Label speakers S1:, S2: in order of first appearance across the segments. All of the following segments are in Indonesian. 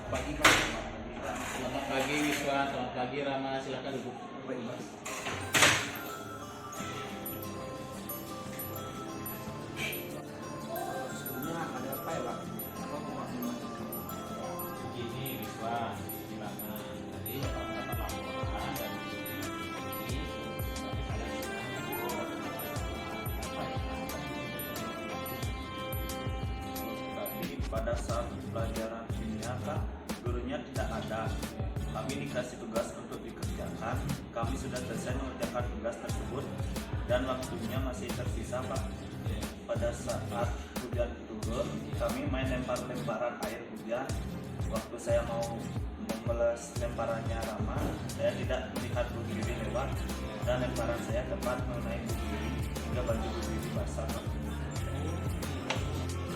S1: pagi Pak.
S2: Selamat pagi Wiswa, selamat pagi Rama, silakan duduk.
S1: Baik Pak. Sebelumnya ada apa ya Pak? Apa pemakaman?
S2: Begini Wiswa, Rama, tadi Bapak dapat laporan dari ini
S3: Tapi pada saat pelajaran kimia Kak, gurunya tidak ada. Kami dikasih tugas untuk dikerjakan. Kami sudah selesai mengerjakan tugas tersebut dan waktunya masih tersisa Pak. Pada saat hujan turun, kami main lempar-lemparan air hujan. Waktu saya mau membalas lemparannya Rama, saya tidak melihat Bu Giri lewat dan lemparan saya tepat mengenai Bu Giri hingga baju Bu Giri basah Pak.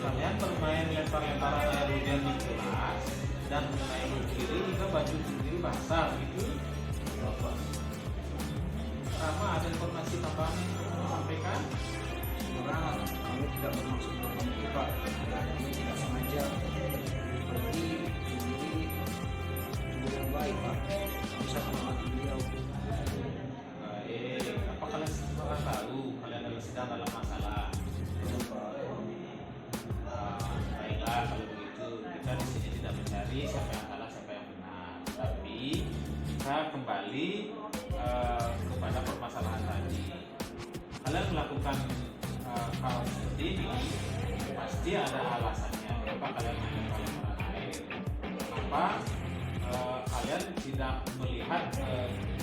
S2: kalian bermain lempar-lemparan air hujan di kelas dan mengenai kiri hingga baju sendiri basah gitu.
S3: Bapak,
S2: Rama, ada informasi tambahan yang mau sampaikan?
S1: Orang kami tidak bermaksud berhenti Pak. Kami tidak sengaja. Berarti ini guru yang baik Pak. Kami sangat menghormati beliau.
S2: Baik, apa kalian semua tahu kalian sedang dalam masalah? Baiklah, kalau begitu kita di sini tidak mencari siapa yang salah siapa yang benar, tapi kita kembali kepada permasalahan tadi. Kalian melakukan hal seperti ini pasti ada alasannya kenapa kalian melakukan orang lain. Kenapa kalian tidak melihat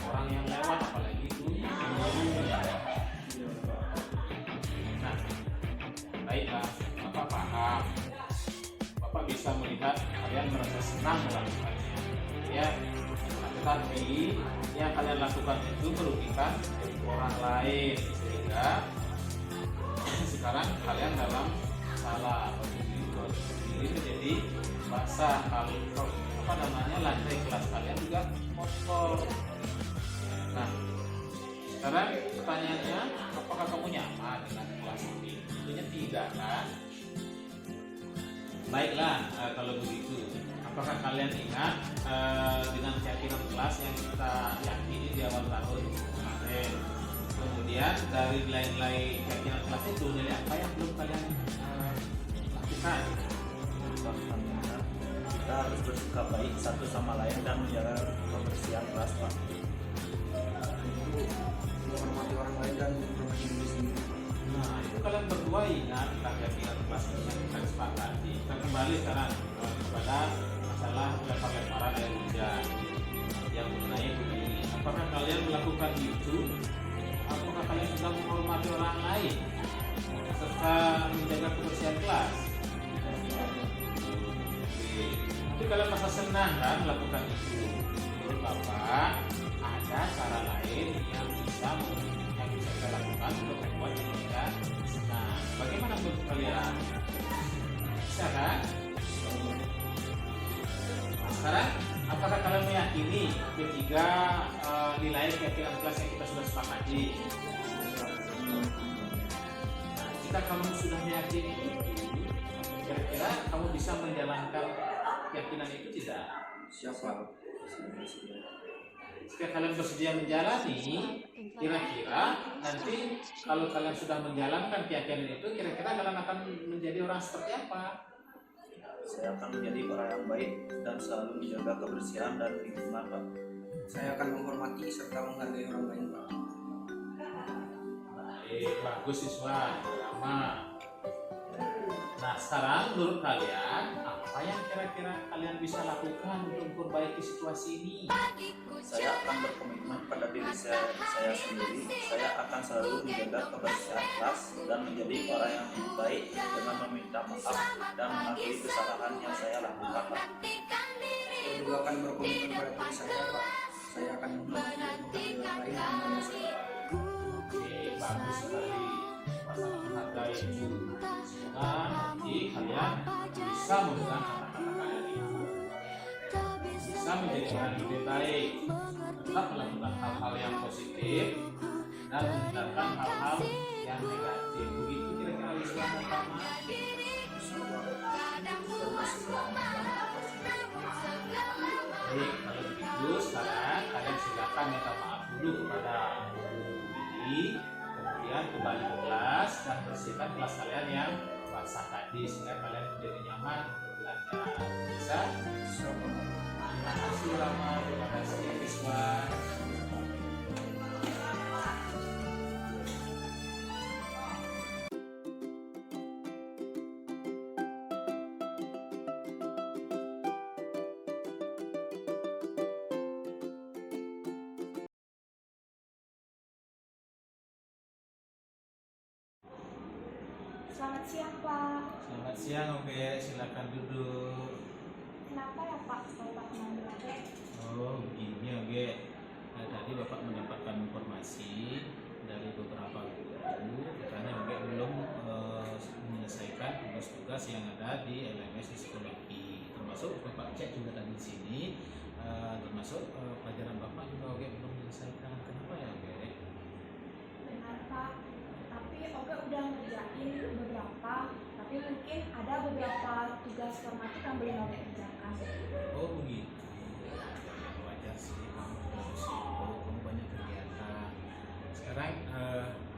S2: orang yang lewat, apalagi itu guru. Nah, baiklah, Bapak paham. Bapak bisa melihat kalian merasa senang melakukannya, ya. Tetapi yang kalian lakukan itu merugikan orang lain, sehingga sekarang kalian dalam salah. Ini menjadi basah. Kalau lantai kelas kalian juga kotor. Nah, sekarang pertanyaannya, apakah kamu nyaman dengan kelas ini? Tentunya tidak, kan? Baiklah, kalau begitu, apakah kalian ingat dengan keyakinan kelas yang kita yakini di awal tahun kemarin? Kemudian dari nilai-nilai keyakinan kelas itu, nilai apa yang belum kalian lakukan?
S3: kita harus bersikap baik satu sama lain dan menjaga kebersihan kelas Pak.
S1: Itu menghormati orang lain dan menghormati diri sendiri.
S2: Nah, itu kalian berdua ingat tentang keyakinan kelas ini yang kita sepakati. Kita kembali sekarang kepada masalah lempar-lemparan air hujan yang mengenai begini. Apakah kalian melakukan itu? Apakah kalian sudah menghormati orang lain serta menjaga kebersihan kelas? Tapi kalian merasa senang kan melakukan itu? Menurut Bapak, ada cara lain yang bisa kita lakukan untuk membuat kita senang. Bagaimana menurut kalian? Bisa kan? Nah, sekarang, apakah kalian meyakini ketiga nilai keyakinan kelas yang kita sudah sepakati? Jika kamu sudah meyakini itu, kira-kira kamu bisa menjalankan keyakinan itu tidak?
S1: Siapa?
S2: Jika kalian bersedia menjalani, kira-kira nanti kalau kalian sudah menjalankan keyakinan itu, kira-kira kalian akan menjadi orang seperti apa?
S3: Saya akan menjadi orang yang baik dan selalu menjaga kebersihan dan lingkungan Pak.
S1: Saya akan menghormati serta menghargai orang lain Pak.
S2: Baik, bagus siswa, lama. Nah, sekarang menurut kalian, apa yang kira-kira kalian bisa lakukan untuk memperbaiki situasi ini?
S3: Saya akan berkomitmen pada diri saya sendiri. Saya akan selalu menjaga kebersihan kelas dan menjadi orang yang baik dengan meminta maaf dan mengakui kesalahan yang saya lakukan Pak.
S1: Saya juga akan berkomitmen pada diri saya Pak. Saya akan menghargai orang lain dan menghargai saya.
S2: Oke, bagus sekali. Pasangan menghargai itu. Semoga nanti kalian bisa memegang kata-kata kalian itu, bisa menjadi orang yang lebih baik, tetap melakukan hal-hal yang positif dan meninggalkan hal-hal yang negatif. Begitu kira-kira Islam pertama. dulu kepada guru ini, kemudian kembali ke kelas dan bersihkan kelas kalian yang basah tadi sehingga kalian menjadi nyaman untuk belajar. Bisa? Terima kasih Rama, terima kasih Rizwan.
S4: Selamat siang, Pak.
S2: Selamat siang Oke, silakan duduk.
S4: Kenapa ya Pak Bapak manggil Oke?
S2: Oh begini Oke, tadi Bapak mendapatkan informasi dari beberapa guru katanya Oke belum menyelesaikan tugas-tugas yang ada di LMS psikologi, termasuk Bapak cek juga tadi di sini, termasuk pelajaran Bapak juga Oke belum menyelesaikan. Kenapa ya Oke?
S4: Benar Pak, tapi Oke udah ngerjain beberapa, tapi mungkin ada beberapa tugas formatif yang belum Oke kerjakan.
S2: Oh begitu. Wajar sih, kamu terlalu sibuk, kamu banyak kegiatan. Sekarang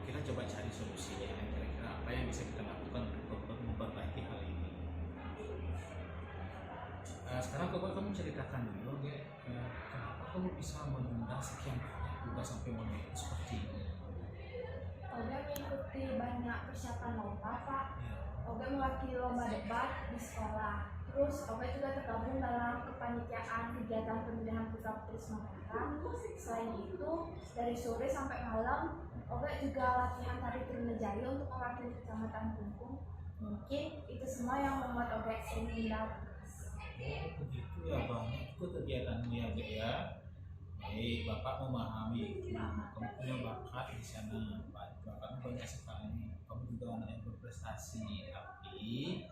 S2: kita coba cari solusinya. Kira-kira apa yang bisa kita lakukan untuk memperbaiki hal ini? Sekarang coba kamu ceritakan dulu, kenapa kamu bisa menunda sekian banyak tugas sampai monoton seperti ini?
S4: Oke mengikuti banyak persiapan lomba Pak.
S2: Ya.
S4: Oke mewakili lomba debat di sekolah. Terus Oke juga tergabung dalam kepanitiaan kegiatan pemilihan putra putri Semarang. Selain itu, dari sore sampai malam, Oke juga latihan tari Trunajaya untuk mewakili kecamatan Kungkung. Mungkin itu semua yang membuat Oke sering menunda.
S2: Oh begitu ya, banyak itu kegiatannya ya Dek ya. Baik, Bapak memahami itu. Kamu punya bakat di sana, Bapak banyak sekali. Kamu juga anak yang berprestasi, tapi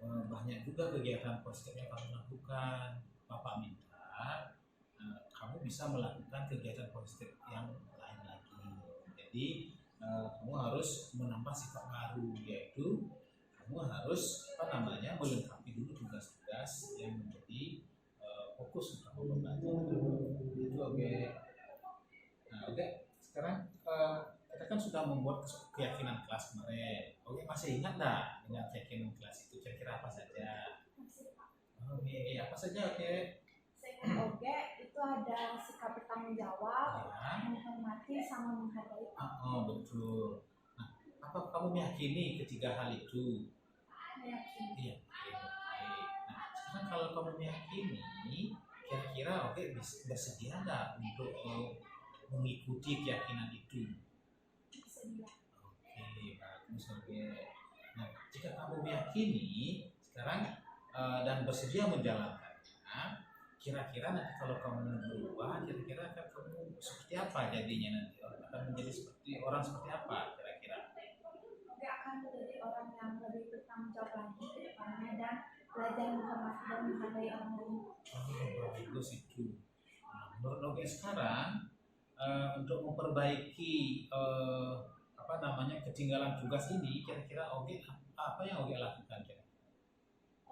S2: banyak juga kegiatan positif yang kamu lakukan. Bapak minta kamu bisa melakukan kegiatan positif yang lain lagi. Jadi kamu harus menambah sifat baru, yaitu kamu harus melengkapi dulu tugas-tugas yang menjadi fokus untuk kamu belajar. Itu Oke. Nah Oke, sekarang kita kan sudah membuat keyakinan kelas kemarin. Oke, masih ingat nggak dengan keyakinan kelas itu kira-kira apa saja? Oke, apa saja Oke?
S4: Seingat Oke itu ada sikap bertanggung jawab,
S2: Ya.
S4: menghormati sama menghargai.
S2: Oh betul. Nah, apa kamu meyakini ketiga hal itu?
S4: Meyakini.
S2: Iya. Oke. Nah, sekarang kalau kamu meyakini, kira-kira Oke bersedia nggak untuk mengikuti keyakinan itu?
S4: Bersedia.
S2: Oke, bagus Oke. Nah, jika kamu meyakini sekarang dan bersedia menjalankannya, kira-kira nanti kalau kamu berubah, kira-kira akan kamu seperti apa jadinya nanti? Akan menjadi seperti orang seperti apa kira-kira?
S4: Oke akan menjadi orang yang lebih bertanggung jawab lagi ke depannya dan belajar menghormati dan menghargai orang lain.
S2: Oh, bagus itu. Nah, menurut Oke sekarang untuk memperbaiki ketinggalan tugas ini, kira-kira Oke apa yang Oke lakukan?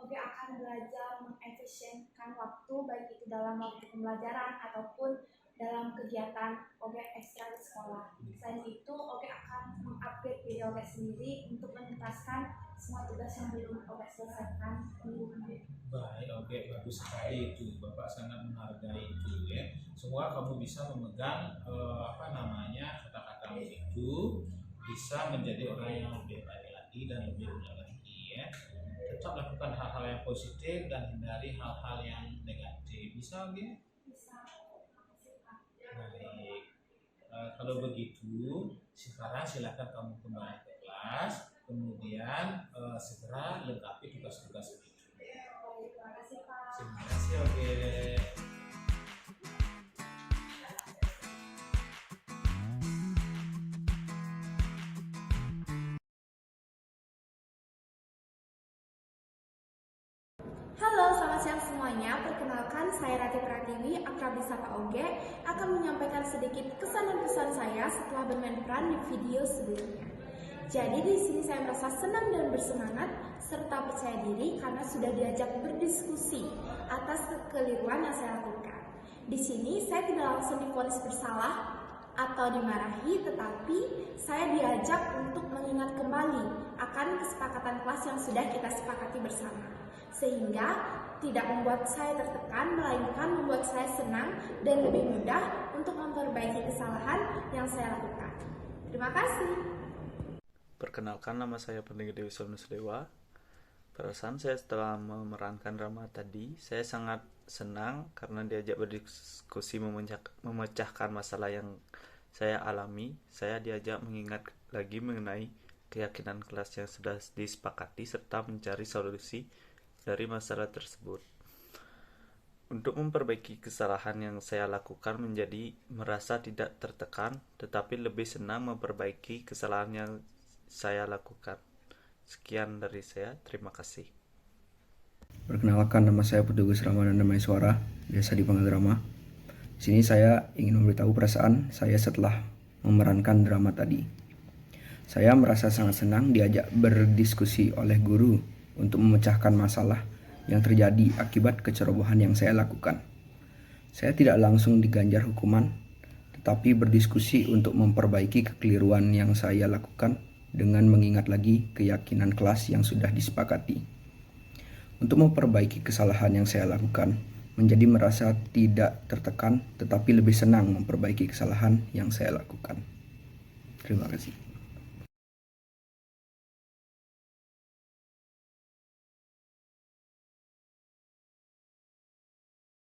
S4: Oke akan belajar mengefisienkan waktu baik itu dalam waktu pembelajaran ataupun dalam kegiatan Oke ekstra di sekolah. Selain itu Oke akan mengupgrade diri Oke sendiri untuk menuntaskan semua tugas yang belum Oke selesaikan minggu ini.
S2: Baik, Oke, bagus sekali itu. Bapak sangat menghargai itu ya. Semua kamu bisa memegang kata-kata itu bisa menjadi orang yang lebih baik lagi dan lebih mudah lagi ya. Tetap lakukan hal-hal yang positif dan hindari hal-hal yang negatif. Bisa Oke?
S4: Bisa.
S2: Baik. Kalau begitu, sekarang silakan kamu kembali ke kelas, kemudian segera lengkapi tugas-tugas itu.
S4: Baik, terima kasih Pak.
S2: Terima kasih Oke.
S4: Halo, selamat siang semuanya. Perkenalkan, saya Rati Pratiwi, akrab disapa Oge, akan menyampaikan sedikit kesan dan pesan saya setelah bermain peran di video sebelumnya. Jadi di sini saya merasa senang dan bersemangat serta percaya diri karena sudah diajak berdiskusi atas kekeliruan yang saya lakukan. Di sini saya tidak langsung divonis bersalah, atau dimarahi, tetapi saya diajak untuk mengingat kembali akan kesepakatan kelas yang sudah kita sepakati bersama. Sehingga tidak membuat saya tertekan, melainkan membuat saya senang dan lebih mudah untuk memperbaiki kesalahan yang saya lakukan. Terima kasih.
S3: Perkenalkan, nama saya Pendega Dewi Nuslewa. Perasaan saya setelah memerankan drama tadi, saya sangat senang karena diajak berdiskusi memecahkan masalah yang saya alami. Saya diajak mengingat lagi mengenai keyakinan kelas yang sudah disepakati serta mencari solusi dari masalah tersebut. Untuk memperbaiki kesalahan yang saya lakukan menjadi merasa tidak tertekan, tetapi lebih senang memperbaiki kesalahan yang saya lakukan. Sekian dari saya, terima kasih.
S5: Perkenalkan, nama saya Petugas Ramadhan Damaiswara, biasa dipanggil Rama. Di sini saya ingin memberitahu perasaan saya setelah memerankan drama tadi. Saya merasa sangat senang diajak berdiskusi oleh guru untuk memecahkan masalah yang terjadi akibat kecerobohan yang saya lakukan. Saya tidak langsung diganjar hukuman, tetapi berdiskusi untuk memperbaiki kekeliruan yang saya lakukan dengan mengingat lagi keyakinan kelas yang sudah disepakati. Untuk memperbaiki kesalahan yang saya lakukan, menjadi merasa tidak tertekan, tetapi lebih senang memperbaiki kesalahan yang saya lakukan. Terima kasih.